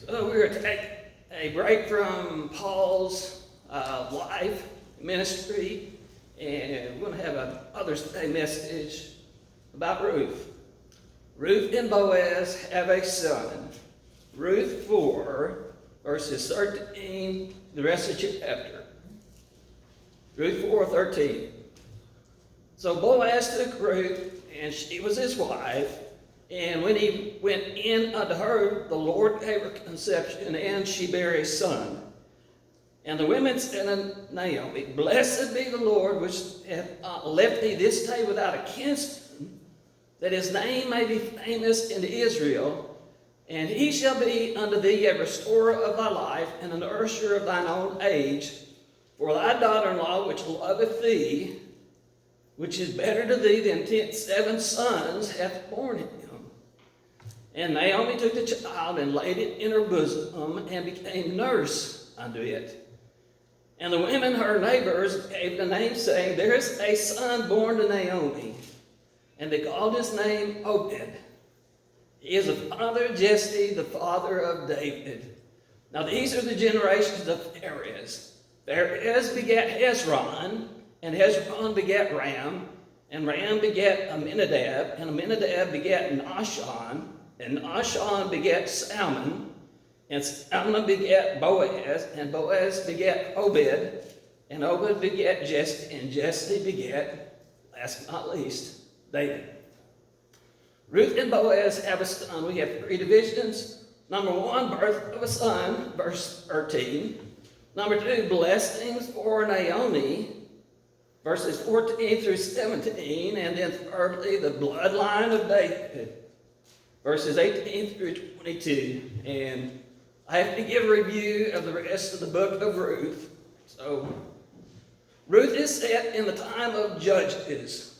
So we're going to take a break from Paul's life ministry, and we're going to have a Mother's Day message about Ruth. Ruth and Boaz have a son. Ruth 4, verses 13, the rest of the chapter. Ruth 4:13. So Boaz took Ruth, and she was his wife. And when he went in unto her, the Lord gave her conception, and she bare a son. And the women said unto Naomi, Blessed be the Lord, which hath left thee this day without a kinsman, that his name may be famous in Israel. And he shall be unto thee a restorer of thy life, and a nourisher of thine own age. For thy daughter-in-law, which loveth thee, which is better to thee than 7 sons, hath borne him. And Naomi took the child and laid it in her bosom, and became nurse unto it. And the women, her neighbors, gave the name, saying, There is a son born to Naomi. And they called his name Obed. He is the father of Jesse, the father of David. Now these are the generations of Perez. Perez begat Hezron, and Hezron begat Ram, and Ram begat Amminadab, and Amminadab begat Nahshon, and Nahshon begat Salmon, and Salmon begat Boaz, and Boaz begat Obed, and Obed begat Jesse, and Jesse begat, last but not least, David. Ruth and Boaz have a son. We have 3 divisions. Number 1, birth of a son, verse 13. Number 2, blessings for Naomi, verses 14 through 17. And then thirdly, the bloodline of David, verses 18 through 22. And I have to give a review of the rest of the book of Ruth. So, Ruth is set in the time of Judges.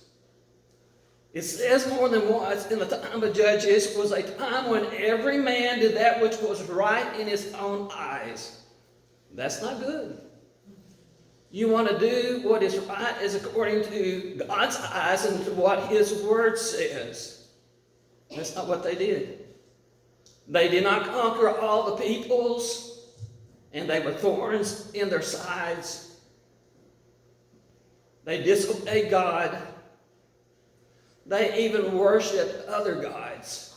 It says more than once, in the time of Judges was a time when every man did that which was right in his own eyes. That's not good. You want to do what is right is according to God's eyes and to what his word says. That's not what they did. They did not conquer all the peoples, and they were thorns in their sides. They disobeyed God. They even worshiped other gods.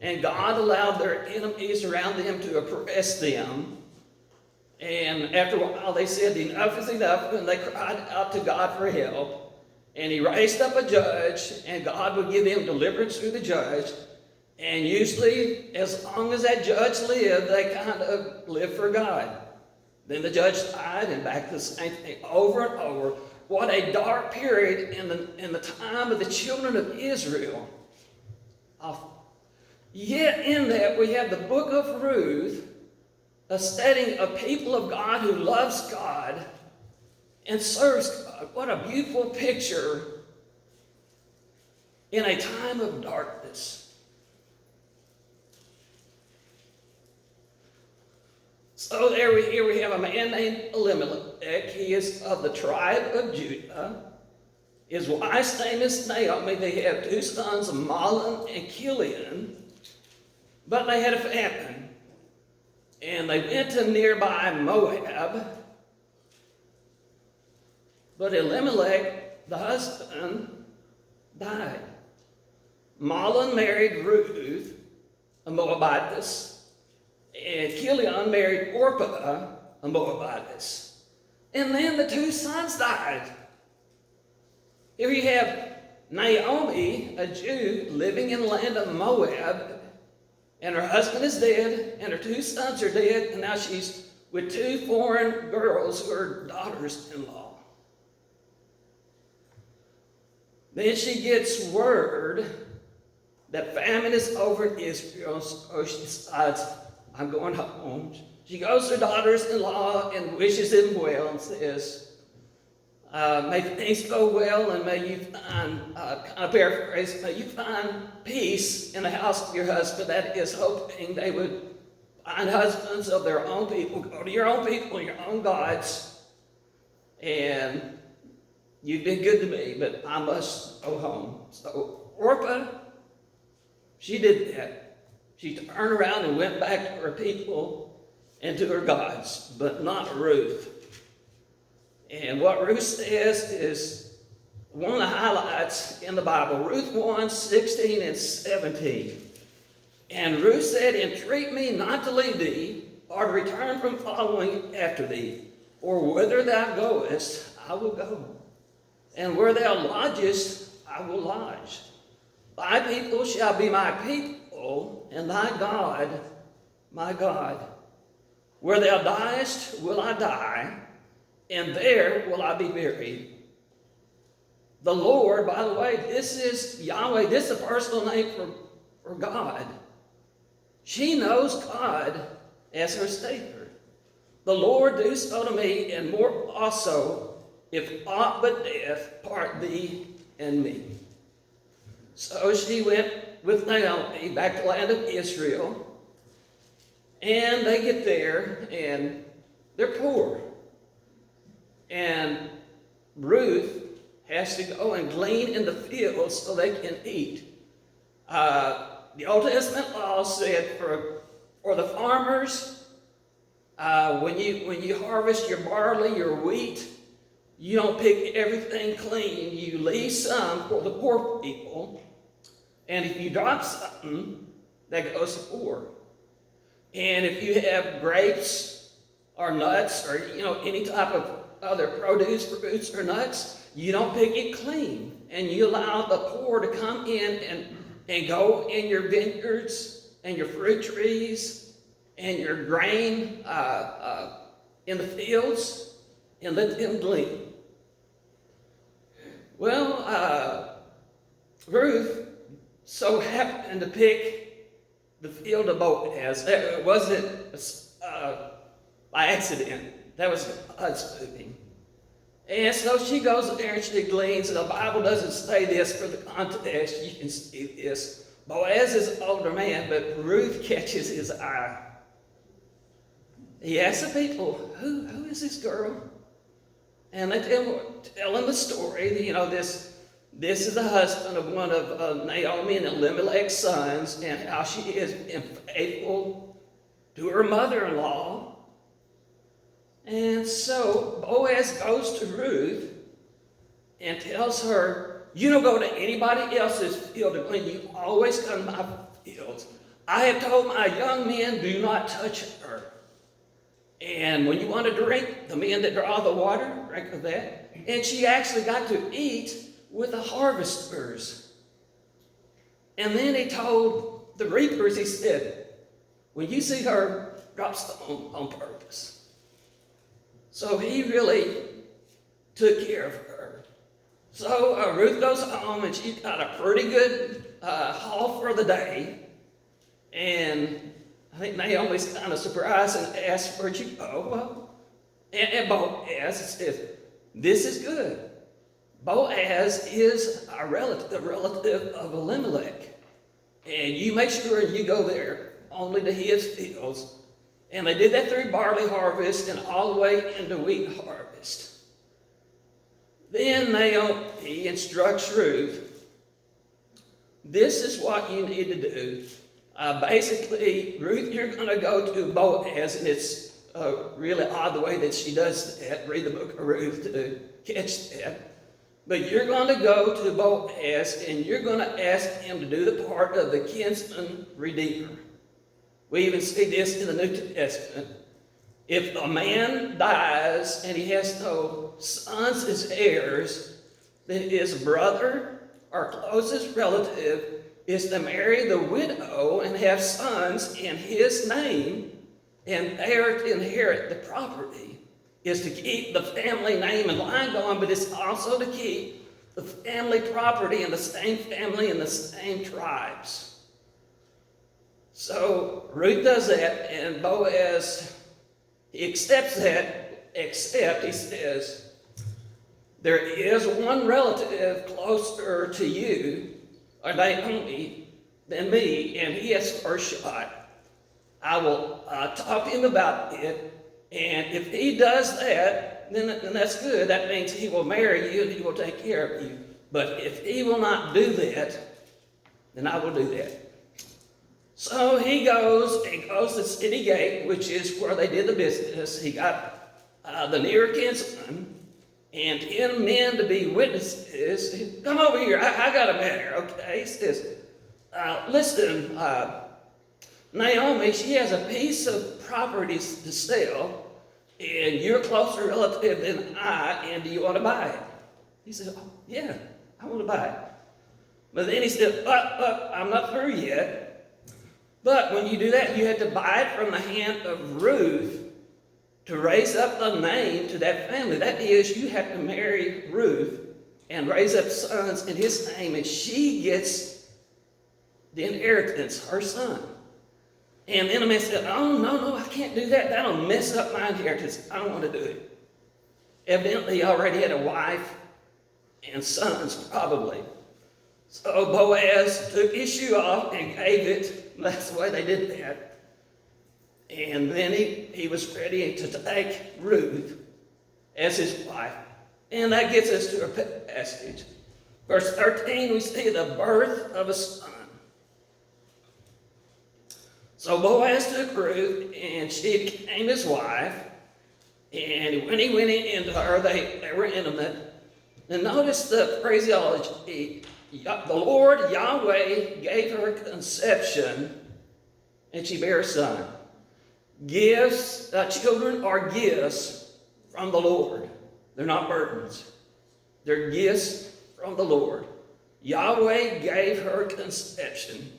And God allowed their enemies around them to oppress them. And after a while they said, enough is enough, and they cried out to God for help. And he raised up a judge, and God would give them deliverance through the judge. And usually, as long as that judge lived, they kind of lived for God. Then the judge died, and back to the same thing over and over. What a dark period in the time of the children of Israel. Yet in that we have the book of Ruth, a setting of people of God who loves God and serves God. What a beautiful picture in a time of darkness. So here we have a man named Elimelech. He is of the tribe of Judah. His wife's name is Naomi. They have 2 sons, Mahlon and Chilion. But they had a famine. And they went to nearby Moab. But Elimelech, the husband, died. Mahlon married Ruth, a Moabitess. And Chilion married Orpah, a Moabitess. And then the 2 sons died. Here you have Naomi, a Jew, living in the land of Moab, and her husband is dead, and her 2 sons are dead, and now she's with 2 foreign girls who are daughters-in-law. Then she gets word that famine is over in Israel, so she decides, I'm going home. She goes to her daughters-in-law and wishes them well and says, may things go well, and may you find, kind of paraphrase, may you find peace in the house of your husband. That is hoping they would find husbands of their own people, go to your own people, your own gods, and you've been good to me, but I must go home. So Orpah, she did that. She turned around and went back to her people and to her gods, but not Ruth. And what Ruth says is one of the highlights in the Bible. Ruth 1:16 and 17. And Ruth said, entreat me not to leave thee, or to return from following after thee. For whither thou goest, I will go. And where thou lodgest, I will lodge. Thy people shall be my people, and thy God, my God. Where thou diest, will I die, and there will I be buried. The Lord, by the way, this is Yahweh, this is a personal name for God. She knows God as her Savior. The Lord do so to me, and more also, if aught but death part thee and me. So she went with Naomi back to the land of Israel, and they get there, and they're poor. And Ruth has to go and glean in the fields so they can eat. The Old Testament law said for the farmers, when you harvest your barley, your wheat, you don't pick everything clean. You leave some for the poor people. And if you drop something, that goes to poor. And if you have grapes or nuts or any type of other produce, fruits or nuts, you don't pick it clean. And you allow the poor to come in and go in your vineyards and your fruit trees and your grain in the fields and let them glean. Well, Ruth so happened to pick the field of Boaz. It wasn't by accident. That was God's doing. And so she goes there and she gleans, and the Bible doesn't say this for the context. You can see this. Boaz is an older man, but Ruth catches his eye. He asks the people, who is this girl? And they tell him the story. This is the husband of one of Naomi and Elimelech's sons, and how she has been faithful to her mother-in-law. And so Boaz goes to Ruth and tells her, you don't go to anybody else's field to glean. You always come to my fields. I have told my young men, do not touch her. And when you want to drink, the men that draw the water, drink of that. And she actually got to eat with the harvesters. And then he told the reapers, he said, when you see her, drop stone on purpose. So he really took care of her. So Ruth goes home, and she's got a pretty good haul for the day. And I think Naomi's kind of surprised and asked, where'd you go? Well, and Boaz says, this is good. Boaz is a relative of Elimelech. And you make sure you go there only to his fields. And they did that through barley harvest and all the way into wheat harvest. Then Naomi instructs Ruth, this is what you need to do. Basically, Ruth, you're going to go to Boaz, and it's really odd the way that she does that. Read the book of Ruth to catch that. But you're going to go to Boaz, and you're going to ask him to do the part of the kinsman redeemer. We even see this in the New Testament. If a man dies and he has no sons as heirs, then his brother or closest relative is to marry the widow and have sons in his name, and they are to inherit the property. Is to keep the family name and line going, but it's also to keep the family property in the same family and the same tribes. So Ruth does that, and Boaz, he accepts that, except he says, there is one relative closer to you, or Naomi, than me, and he has first shot. I will talk to him about it, and if he does that, then that's good. That means he will marry you and he will take care of you. But if he will not do that, then I will do that. So he goes to the city gate, which is where they did the business. He got the near kinsman and 10 men to be witnesses. Come over here, I got a matter, okay? He says, listen, Naomi, she has a piece of property to sell, and you're a closer relative than I, and do you want to buy it? He said, oh, yeah, I want to buy it. But then he said, I'm not through yet. But when you do that, you have to buy it from the hand of Ruth to raise up the name to that family. That is, you have to marry Ruth and raise up sons in his name, and she gets the inheritance, her son. And then the man said, oh, no, I can't do that. That'll mess up my inheritance. I don't want to do it. Evidently, he already had a wife and sons, probably. So Boaz took his shoe off and gave it. That's the way they did that. And then he was ready to take Ruth as his wife. And that gets us to our passage. Verse 13, we see the birth of a son. So Boaz took Ruth, and she became his wife. And when he went into her, they were intimate. And notice the phraseology. The Lord Yahweh gave her conception, and she bare a son. Gifts, children are gifts from the Lord. They're not burdens. They're gifts from the Lord. Yahweh gave her conception.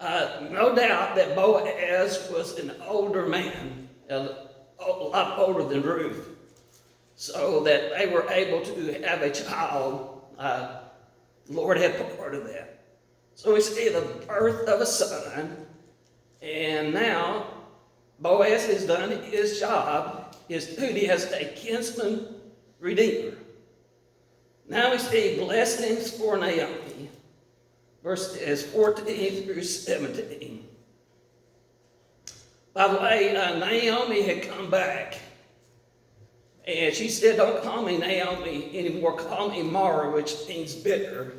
No doubt that Boaz was an older man, a lot older than Ruth, so that they were able to have a child. The Lord had part of that. So we see the birth of a son, and now Boaz has done his job, his duty as a kinsman redeemer. Now we see blessings for Naomi, verses 14 through 17. By the way, Naomi had come back, and she said, don't call me Naomi anymore, call me Mara, which means bitter.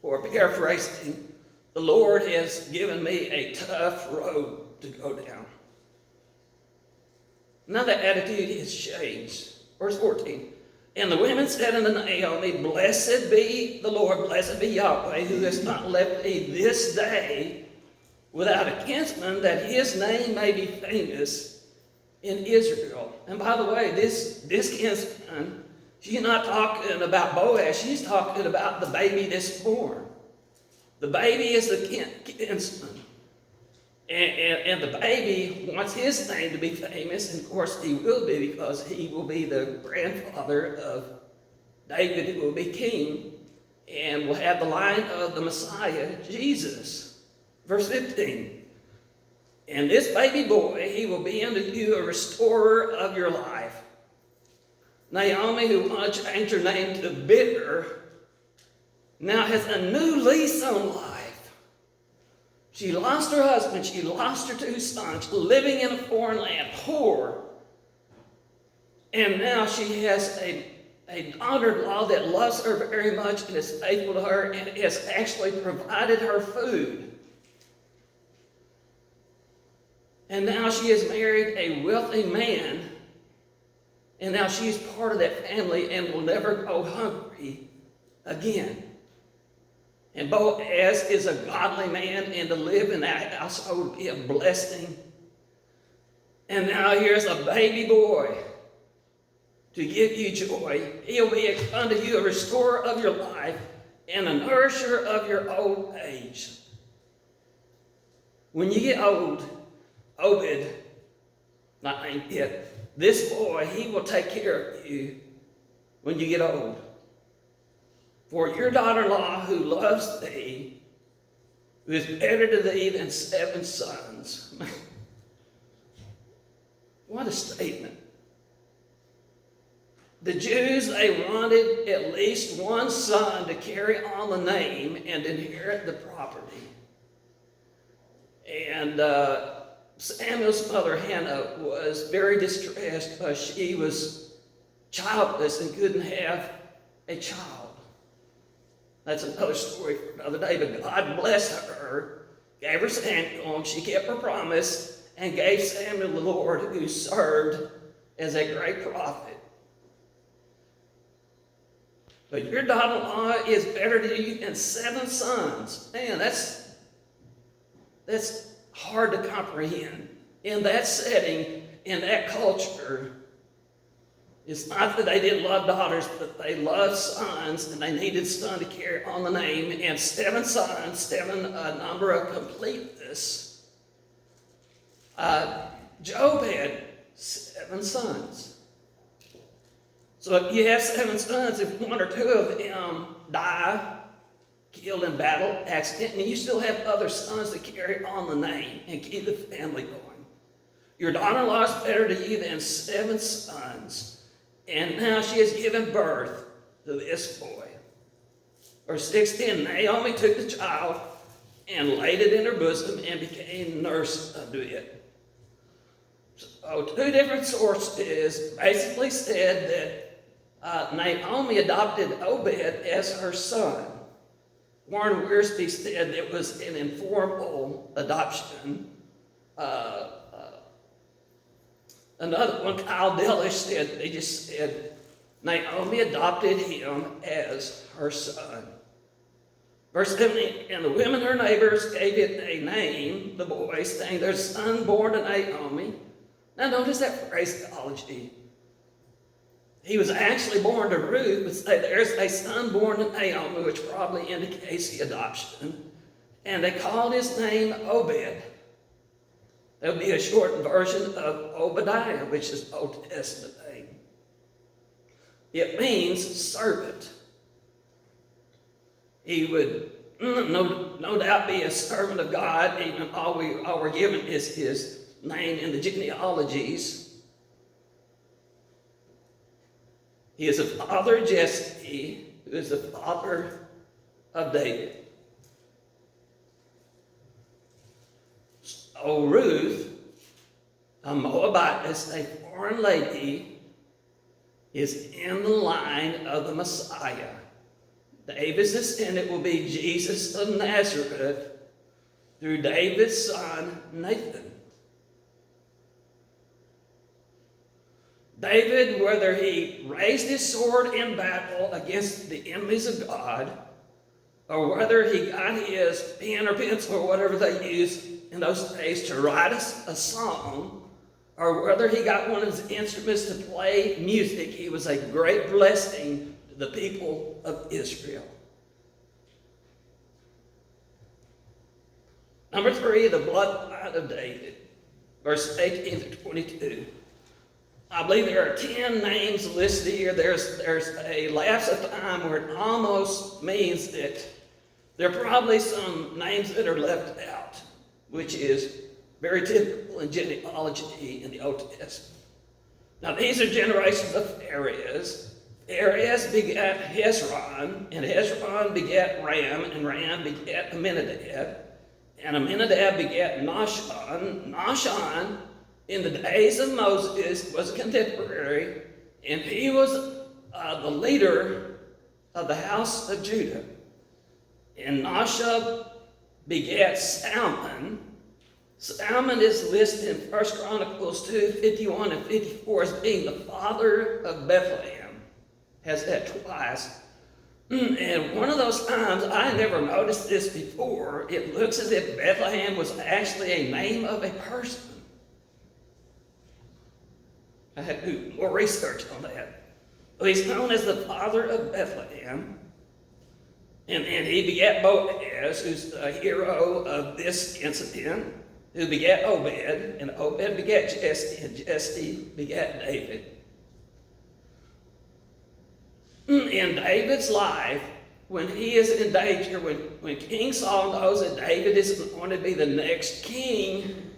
Or paraphrasing, the Lord has given me a tough road to go down. Now the attitude has changed. Verse 14. And the women said unto Naomi, blessed be the Lord, blessed be Yahweh, who has not left thee this day without a kinsman, that his name may be famous in Israel. And by the way, this kinsman, she's not talking about Boaz, she's talking about the baby that's born. The baby is the kinsman. And the baby wants his name to be famous, and of course he will be, because he will be the grandfather of David, who will be king, and will have the line of the Messiah, Jesus. Verse 15. And this baby boy, he will be unto you a restorer of your life. Naomi, who once changed her name to bitter, now has a new lease on life. She lost her husband. She lost her 2 sons, living in a foreign land, poor. And now she has a daughter-in-law that loves her very much and is faithful to her and has actually provided her food. And now she has married a wealthy man. And now she's part of that family and will never go hungry again. And Boaz is a godly man, and to live in that household would be a blessing. And now here's a baby boy to give you joy. He'll be unto you a restorer of your life and a nourisher of your old age. When you get old, Obed, not named yet, this boy, he will take care of you when you get old. For your daughter-in-law who loves thee, who is better to thee than 7 sons. What a statement. The Jews, they wanted at least one son to carry on the name and inherit the property. And Samuel's mother, Hannah, was very distressed because she was childless and couldn't have a child. That's another story for another day, but God blessed her gave her Samuel, and she kept her promise and gave Samuel the Lord, who served as a great prophet. But your daughter-in-law is better to you than 7 sons. Man, that's hard to comprehend. In that setting, in that culture, it's not that they didn't love daughters, but they loved sons, and they needed son to carry on the name. And 7 sons, 7, a number of completeness. Job had 7 sons. So if you have 7 sons, if 1 or 2 of them die, killed in battle, accident, and you still have other sons to carry on the name and keep the family going. Your daughter-in-law is better to you than 7 sons. And now she has given birth to this boy. Verse 16, Naomi took the child and laid it in her bosom and became nurse unto it. So 2 different sources basically said that Naomi adopted Obed as her son. Warren Wiersbe said it was an informal adoption. Another one, Kyle Dellish, said they just said Naomi adopted him as her son. Verse 17, and the women, her neighbors, gave it a name, the boy, saying, there's a son born to Naomi. Now notice that phraseology. He was actually born to Ruth, but say there's a son born to Naomi, which probably indicates the adoption. And they called his name Obed. That would be a shortened version of Obadiah, which is Old Testament name. It means servant. He would no doubt be a servant of God. Even all we're given is his name in the genealogies. He is the father of Jesse, who is the father of David. So Ruth, a Moabitess, a foreign lady, is in the line of the Messiah. David's descendant will be Jesus of Nazareth through David's son, Nathan. David, whether he raised his sword in battle against the enemies of God, or whether he got his pen or pencil or whatever they used in those days to write a song, or whether he got one of his instruments to play music, he was a great blessing to the people of Israel. Number 3, the bloodline of David, verse 18 to 22. I believe there are 10 names listed here. There's a lapse of time where it almost means that there are probably some names that are left out, which is very typical in genealogy in the Old Testament. Now, these are generations of Pharez. Pharez begat Hezron, and Hezron begat Ram, and Ram begat Amminadab, and Amminadab begat Nahshon. Nahshon, in the days of Moses, was a contemporary, and he was the leader of the house of Judah. And Nahshon begat Salmon. Salmon is listed in 1 Chronicles 2, 51 and 54 as being the father of Bethlehem. Has that twice. And one of those times, I never noticed this before, it looks as if Bethlehem was actually a name of a person. I had to do more research on that. But he's known as the father of Bethlehem. And he begat Boaz, who's the hero of this incident, who begat Obed, and Obed begat Jesse, and Jesse begat David. In David's life, when he is in danger, when King Saul knows that David is going to be the next king,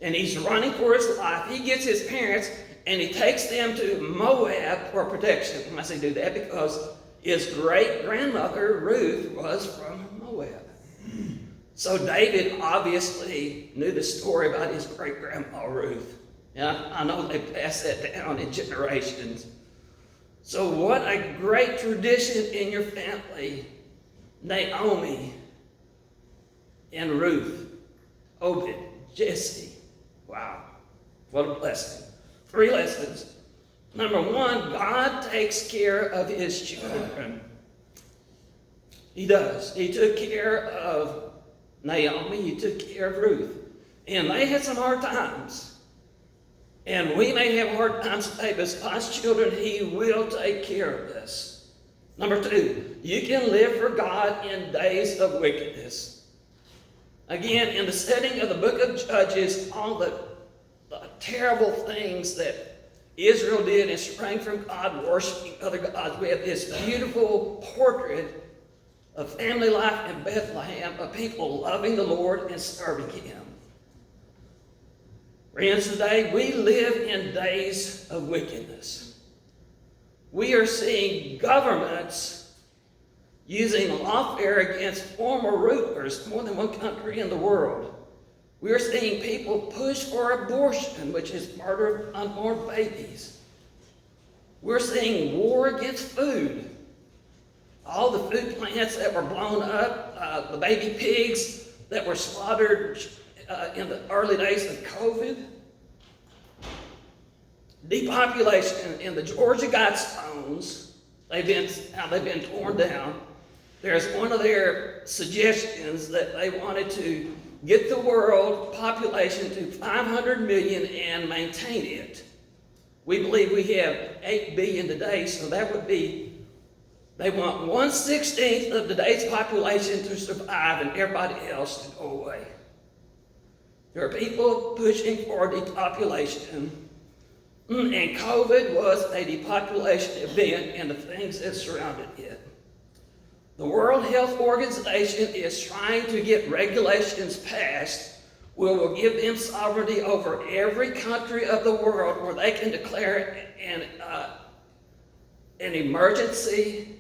and he's running for his life, he gets his parents and he takes them to Moab for protection. Why does he do that? Because his great-grandmother, Ruth, was from Moab. So David obviously knew the story about his great-grandma, Ruth. And I know they passed that down in generations. So what a great tradition in your family. Naomi and Ruth, Obed, Jesse. Wow, what a blessing. 3 lessons. Number 1, God takes care of his children. He does. He took care of Naomi. He took care of Ruth. And they had some hard times. And we may have hard times today, but as God's children, he will take care of us. Number 2, you can live for God in days of wickedness. Again, in the setting of the book of Judges, all the terrible things that Israel did and sprang from God, worshiping other gods, we have this beautiful portrait of family life in Bethlehem, of people loving the Lord and serving him. Friends, today we live in days of wickedness. We are seeing governments using lawfare against former rulers, more than one country in the world. We are seeing people push for abortion, which is murder of unborn babies. We're seeing war against food. All the food plants that were blown up, the baby pigs that were slaughtered in the early days of COVID. Depopulation in the Georgia Guidestones, they've been torn down. There's one of their suggestions that they wanted to get the world population to 500 million and maintain it. We believe we have 8 billion today, so that would be, they want 1/16 of today's population to survive and everybody else to go away. There are people pushing for depopulation, and COVID was a depopulation event and the things that surrounded it. The World Health Organization is trying to get regulations passed where will give them sovereignty over every country of the world where they can declare an emergency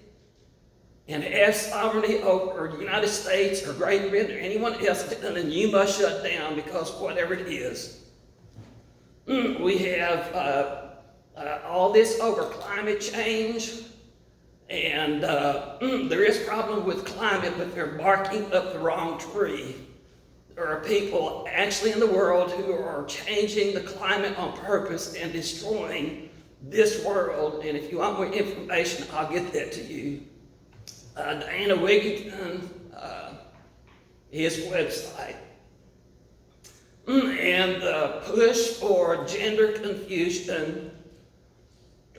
and have sovereignty over the United States or Great Britain or anyone else, and then you must shut down because whatever it is. We have all this over climate change, and there is a problem with climate, but they're barking up the wrong tree. There are people actually in the world who are changing the climate on purpose and destroying this world, and if you want more information, I'll get that to you. Diana Wigington, his website. And the push for gender confusion,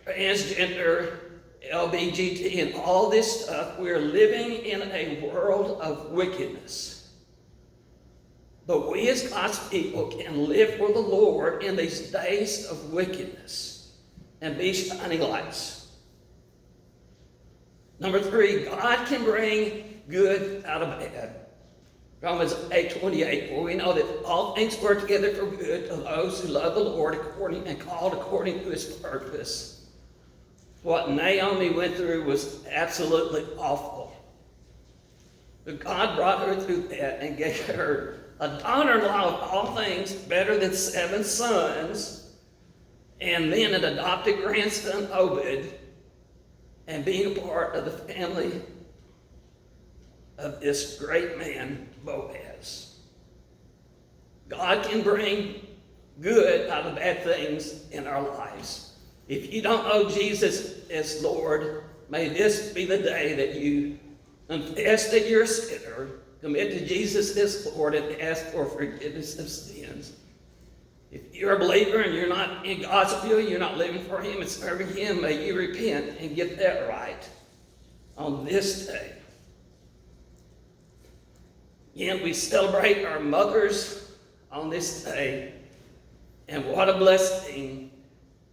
transgender, LBGT, and all this stuff, we're living in a world of wickedness. But we as God's people can live for the Lord in these days of wickedness and be shining lights. Number 3, God can bring good out of bad. Romans 8:28, for we know that all things work together for good to those who love the Lord and called according to his purpose. What Naomi went through was absolutely awful. But God brought her through that and gave her a daughter-in-law of all things, better than 7 sons, and then an adopted grandson, Obed, and being a part of the family of this great man, Boaz. God can bring good out of bad things in our lives. If you don't know Jesus as Lord, may this be the day that you confess that you're a sinner, commit to Jesus as Lord, and ask for forgiveness of sins. If you're a believer and you're not in God's will, you're not living for him and serving him, may you repent and get that right on this day. Again, we celebrate our mothers on this day, and what a blessing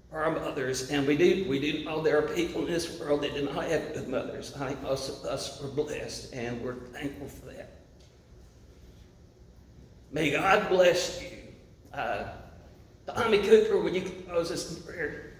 for our mothers. And we do know there are people in this world that do not have good mothers. I think most of us were blessed, and we're thankful for that. May God bless you. Tommy Cooper, would you close us in prayer?